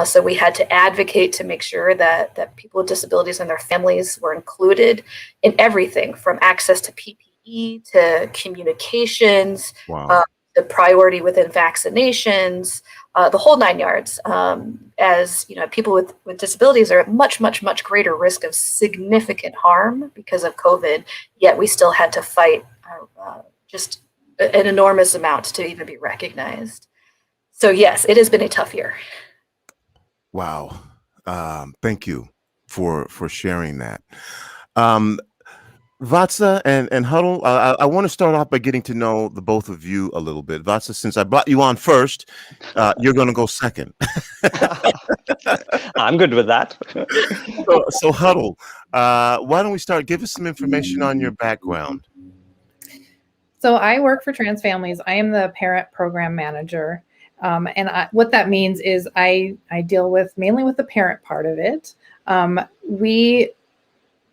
J: So we had to advocate to make sure that people with disabilities and their families were included in everything from access to PPE to communications, the priority within vaccinations, the whole 9 yards. As you know, people with disabilities are at much, much, much greater risk of significant harm because of COVID, yet we still had to fight just an enormous amount to even be recognized. So yes, it has been a tough year.
A: Wow. Thank you for sharing that. Vatsa and Huddle, I want to start off by getting to know the both of you a little bit. Vatsa, since I brought you on first, you're going to go second.
H: I'm good with that.
A: So Huddle, why don't we start? Give us some information on your background.
I: So I work for trans families. I am the parent program manager. What that means is I deal mainly with the parent part of it.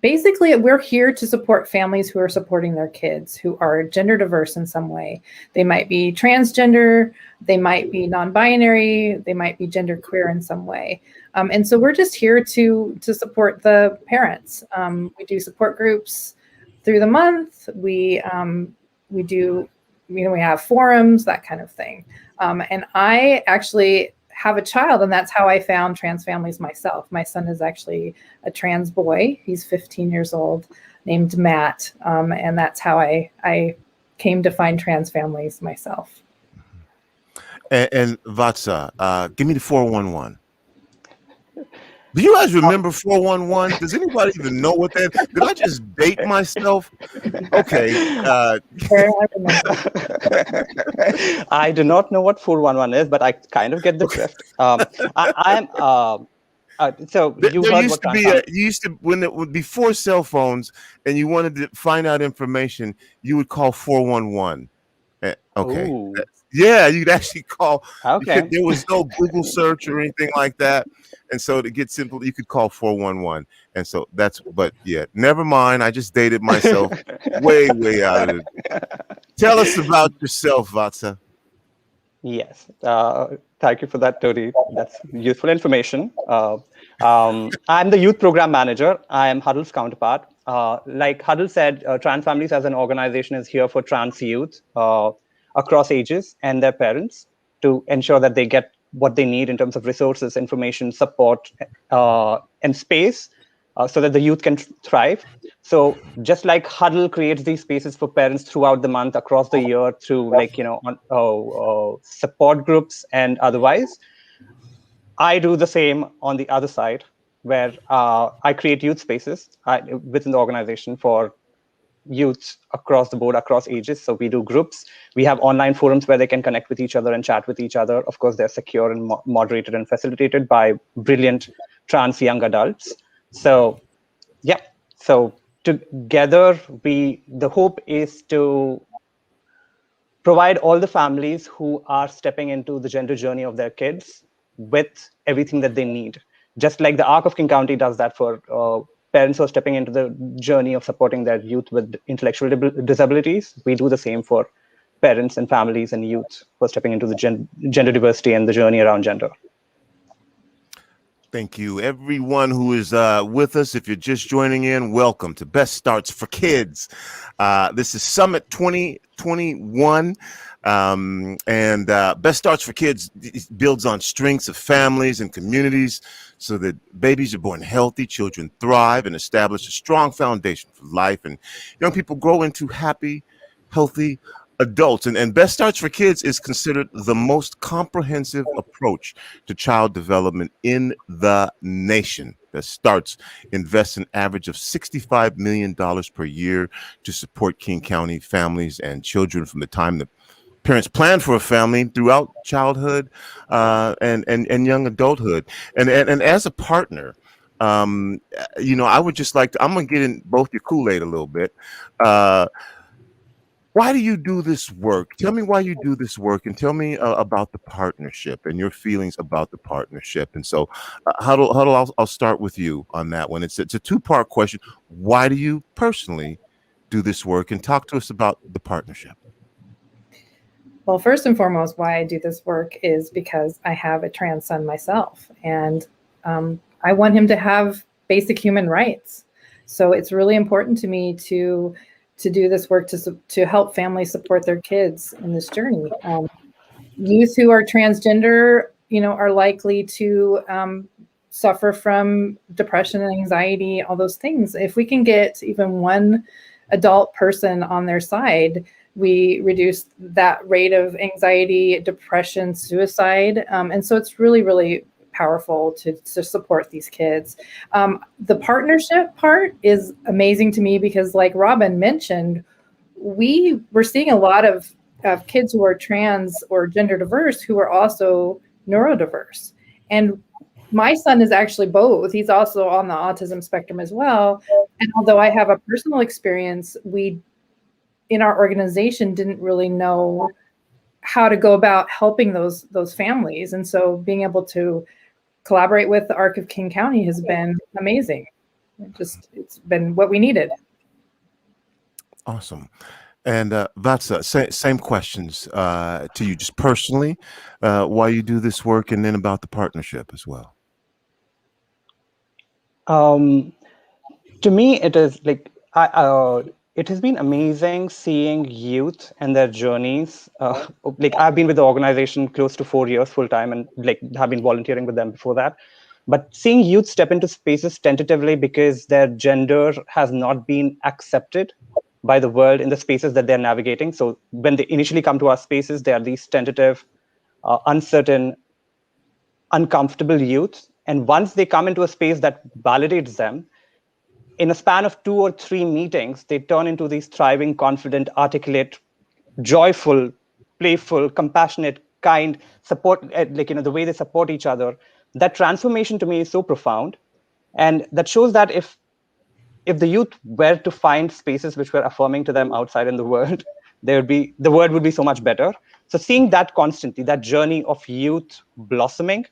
I: We're here to support families who are supporting their kids who are gender diverse in some way. They might be transgender, they might be non-binary, they might be genderqueer in some way. And so we're just here to support the parents. We do support groups through the month. We do, you know, we have forums, that kind of thing. And I actually have a child, and that's how I found trans families myself. My son is actually a trans boy. He's 15 years old, named Matt. And that's how I came to find trans families myself.
A: And Vatsa, give me the 411. Do you guys remember 411? Does anybody even know what that is? Did I just date myself? Okay.
H: I do not know what 411 is, but I kind of get the drift. So you heard what
A: you used to, when it would before cell phones and you wanted to find out information, you would call 411. Okay. Yeah, you'd actually call.
H: Okay.
A: There was no Google search or anything like that. And so to get simple, you could call 411. And so but yeah, never mind. I just dated myself way out of it. Tell us about yourself, Vatsa.
H: Yes. Thank you for that, Tony. That's useful information. I'm the youth program manager. I am Huddle's counterpart. Like Huddle said, Trans Families as an organization is here for trans youth across ages and their parents to ensure that they get what they need in terms of resources, information, support, and space so that the youth can thrive. So just like Huddle creates these spaces for parents throughout the month, across the year, through support groups and otherwise, I do the same on the other side, where I create youth spaces within the organization for youth across the board, across ages. So we do groups. We have online forums where they can connect with each other and chat with each other. Of course, they're secure and moderated and facilitated by brilliant trans young adults. So, yeah. So together, the hope is to provide all the families who are stepping into the gender journey of their kids with everything that they need. Just like the Arc of King County does that for parents who are stepping into the journey of supporting their youth with intellectual disabilities, we do the same for parents and families and youth who are stepping into the gender diversity and the journey around gender.
A: Thank you. Everyone who is with us, if you're just joining in, welcome to Best Starts for Kids. This is Summit 2021. And Best Starts for Kids builds on strengths of families and communities so that babies are born healthy, children thrive, and establish a strong foundation for life, and young people grow into happy, healthy adults. And Best Starts for Kids is considered the most comprehensive approach to child development in the nation. Best Starts invests an average of $65 million per year to support King County families and children from the time that parents plan for a family throughout childhood and young adulthood. And as a partner, I would just like to, I'm going to get in both your Kool-Aid a little bit. Why do you do this work? Tell me why you do this work, and tell me about the partnership and your feelings about the partnership. And so, Huddle, I'll start with you on that one. It's a two-part question. Why do you personally do this work? And talk to us about the partnership.
I: Well, first and foremost, why I do this work is because I have a trans son myself, and I want him to have basic human rights. So it's really important to me to do this work to help families support their kids in this journey. Youth who are transgender, are likely to suffer from depression and anxiety, all those things. If we can get even one adult person on their side, we reduce that rate of anxiety, depression, suicide. And so it's really, really powerful to support these kids. The partnership part is amazing to me because, like Robin mentioned, we're seeing a lot of kids who are trans or gender diverse who are also neurodiverse. And my son is actually both. He's also on the autism spectrum as well. And although I have a personal experience, we in our organization didn't really know how to go about helping those families. And so being able to collaborate with the Arc of King County has been amazing. It's been what we needed.
A: Awesome. And Vatsa, same questions to you, just personally, why you do this work, and then about the partnership as well.
H: To me, it is like it has been amazing seeing youth and their journeys. Like I've been with the organization close to 4 years full time, and like have been volunteering with them before that. But seeing youth step into spaces tentatively because their gender has not been accepted by the world in the spaces that they're navigating. So when they initially come to our spaces, they are these tentative, uncertain, uncomfortable youth. And once they come into a space that validates them, in a span of 2 or 3 meetings, they turn into these thriving, confident, articulate, joyful, playful, compassionate, kind, support, the way they support each other. That transformation to me is so profound. And that shows that if the youth were to find spaces which were affirming to them outside in the world, the world would be so much better. So seeing that constantly, that journey of youth blossoming,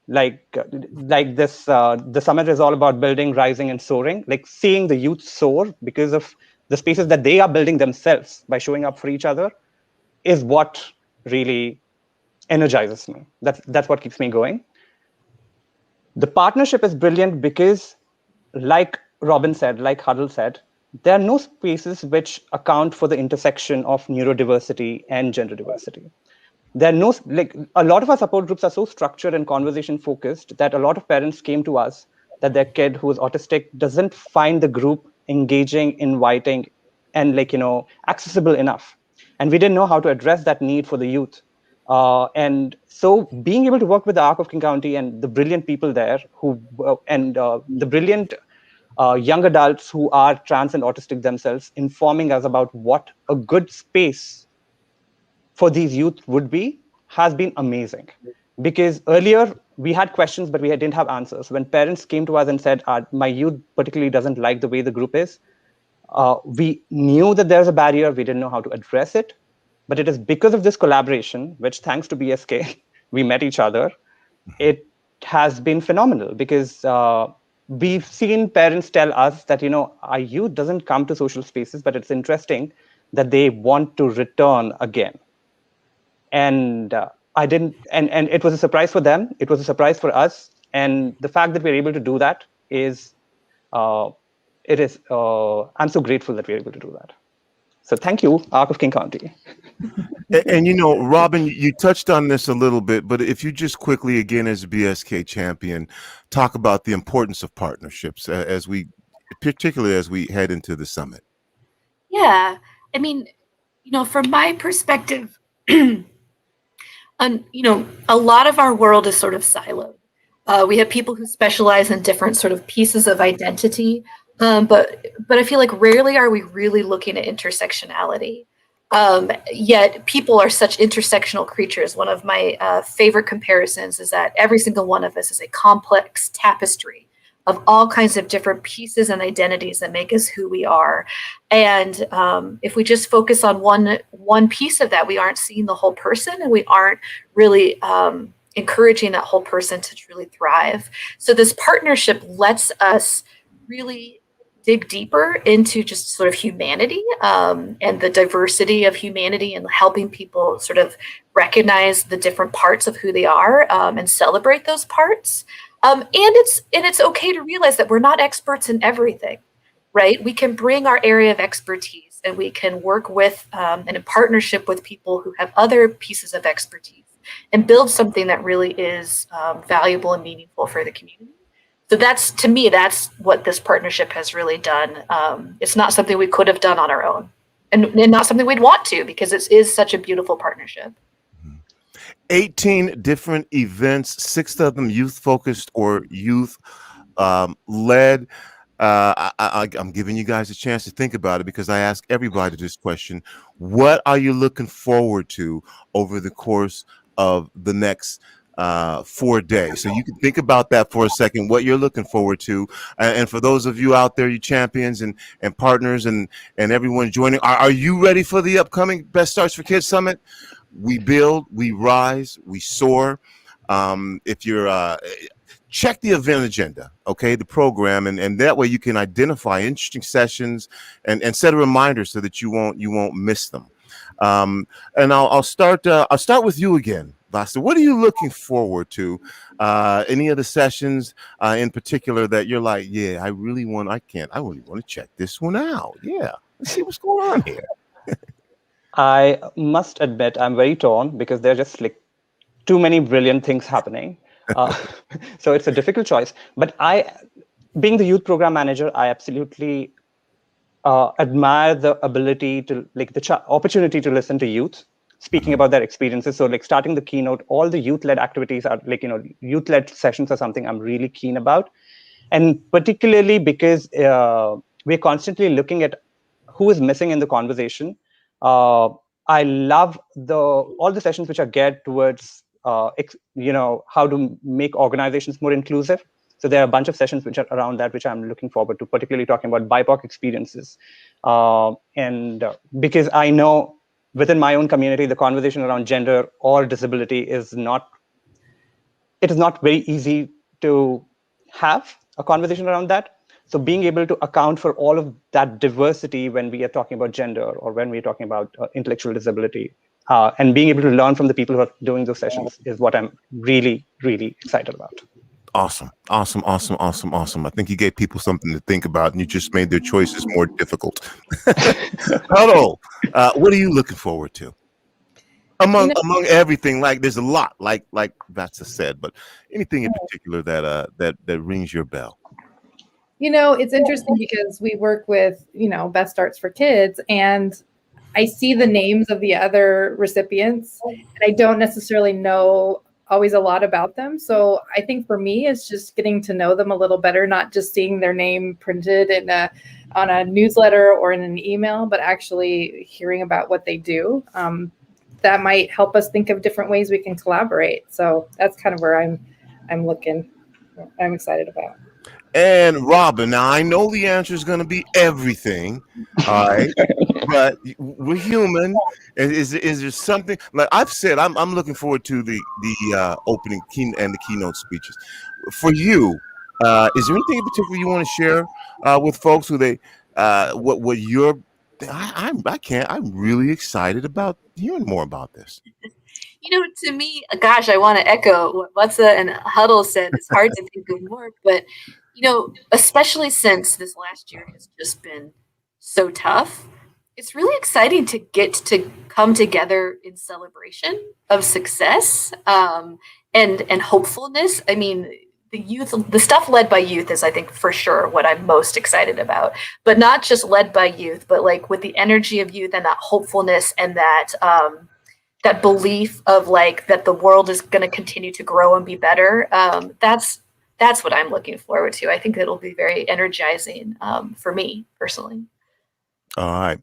H: like this, the summit is all about building, rising, and soaring. Like seeing the youth soar because of the spaces that they are building themselves by showing up for each other is what really energizes me. That's what keeps me going. The partnership is brilliant because, like Robin said, like Huddle said, there are no spaces which account for the intersection of neurodiversity and gender diversity. There are no, like, a lot of our support groups are so structured and conversation focused that a lot of parents came to us that their kid who is autistic doesn't find the group engaging, inviting, and accessible enough. And we didn't know how to address that need for the youth. And so being able to work with the Arc of King County and the brilliant people there the brilliant young adults who are trans and autistic themselves, informing us about what a good space for these youth would be, has been amazing. Because earlier we had questions, but we didn't have answers. When parents came to us and said, my youth particularly doesn't like the way the group is, we knew that there's a barrier. We didn't know how to address it. But it is because of this collaboration, which thanks to BSK, we met each other. It has been phenomenal because we've seen parents tell us that, our youth doesn't come to social spaces, but it's interesting that they want to return again. And it was a surprise for them. It was a surprise for us. And the fact that we're able to do that is, I'm so grateful that we're able to do that. So thank you, Arc of King County.
A: And Robin, you touched on this a little bit, but if you just quickly, again, as a BSK champion, talk about the importance of partnerships particularly as we head into the summit.
J: Yeah, I mean, from my perspective, a lot of our world is sort of siloed. We have people who specialize in different sort of pieces of identity, but I feel like rarely are we really looking at intersectionality. Yet people are such intersectional creatures. One of my favorite comparisons is that every single one of us is a complex tapestry of all kinds of different pieces and identities that make us who we are. And if we just focus on one piece of that, we aren't seeing the whole person, and we aren't really encouraging that whole person to truly thrive. So this partnership lets us really dig deeper into just sort of humanity and the diversity of humanity, and helping people sort of recognize the different parts of who they are and celebrate those parts. And it's okay to realize that we're not experts in everything, right? We can bring our area of expertise, and we can work with and in partnership with people who have other pieces of expertise, and build something that really is valuable and meaningful for the community. So that's what this partnership has really done. It's not something we could have done on our own, and not something we'd want to, because it is such a beautiful partnership.
A: 18 different events, 6 of them youth-focused or youth-led. I'm giving you guys a chance to think about it, because I ask everybody this question. What are you looking forward to over the course of the next 4 days? So you can think about that for a second, what you're looking forward to. And for those of you out there, you champions and partners and everyone joining, are you ready for the upcoming Best Starts for Kids Summit? We build, we rise, we soar. If you're check the event agenda, okay, the program, and that way you can identify interesting sessions and set a reminder so that you won't miss them. And I'll start with you again, Vasa. What are you looking forward to? Any of the sessions in particular that you're like, yeah, I really want to check this one out. Yeah, let's see what's going on here.
H: I must admit, I'm very torn, because there are just like too many brilliant things happening. So it's a difficult choice. But being the youth program manager, I absolutely admire the ability to, like, the opportunity to listen to youth speaking about their experiences. So like starting the keynote, all the youth-led activities are like, youth-led sessions are something I'm really keen about. And particularly because we're constantly looking at who is missing in the conversation. I love all the sessions which are geared towards, how to make organizations more inclusive. So there are a bunch of sessions which are around that, which I'm looking forward to, particularly talking about BIPOC experiences. And because I know within my own community, the conversation around gender or disability is not very easy to have a conversation around that. So being able to account for all of that diversity when we are talking about gender or when we're talking about intellectual disability, and being able to learn from the people who are doing those sessions is what I'm really, really excited about.
A: Awesome. I think you gave people something to think about, and you just made their choices more difficult. Huddle, what are you looking forward to? Among everything, like there's a lot, like Vatsa said, but anything in particular that rings your bell?
I: It's interesting because we work with, Best Starts for Kids, and I see the names of the other recipients, and I don't necessarily know always a lot about them. So I think for me, it's just getting to know them a little better, not just seeing their name printed on a newsletter or in an email, but actually hearing about what they do. That might help us think of different ways we can collaborate. So that's kind of where I'm looking. I'm excited about.
A: And Robin, now I know the answer is going to be everything, all right? But we're human. And is there something, like I've said, I'm looking forward to the opening and the keynote speeches. For you, is there anything in particular you want to share with folks who what you're? I'm really excited about hearing more about this.
J: To me, gosh, I want to echo what Vatsa and Huddle said. It's hard to think of more, but especially since this last year has just been so tough, it's really exciting to get to come together in celebration of success and hopefulness. I mean, the stuff led by youth is, I think, for sure what I'm most excited about, but not just led by youth, but like with the energy of youth and that hopefulness and that belief of like that the world is going to continue to grow and be better. That's what I'm looking forward to. I think it'll be very energizing for me personally. All
A: right.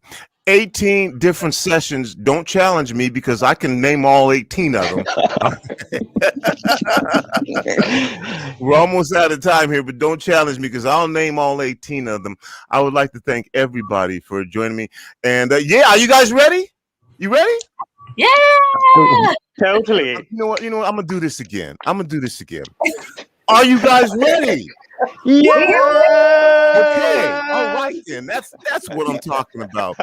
A: 18 different sessions. Don't challenge me because I can name all 18 of them. We're almost out of time here, but don't challenge me because I'll name all 18 of them. I would like to thank everybody for joining me. And are you guys ready? You ready?
J: Yeah.
H: Totally.
A: You know what? I'm going to do this again. Are you guys ready?
H: Yeah.
A: Okay. All right then. That's what I'm talking about.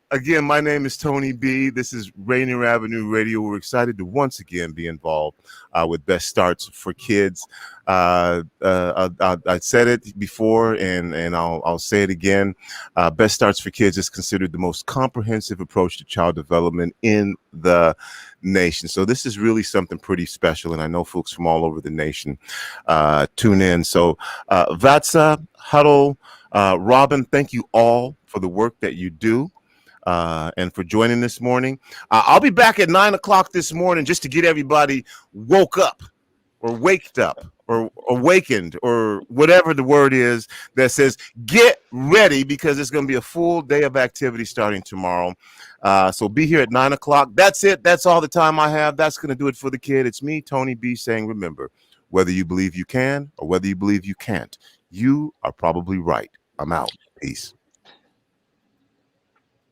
A: Again, my name is Tony B. This is Rainier Avenue Radio. We're excited to once again be involved with Best Starts for Kids. I said it before, and I'll say it again. Best Starts for Kids is considered the most comprehensive approach to child development in the nation. So this is really something pretty special, and I know folks from all over the nation tune in. So Vatsa, Huddle, Robin, thank you all for the work that you do. And for joining this morning. I'll be back at 9 o'clock this morning just to get everybody woke up or waked up or awakened or whatever the word is that says get ready, because it's going to be a full day of activity starting tomorrow. So be here at 9 o'clock. That's it. That's all the time I have. That's going to do it for the kid. It's me, Tony B, saying, remember, whether you believe you can or whether you believe you can't, you are probably right. I'm out. Peace.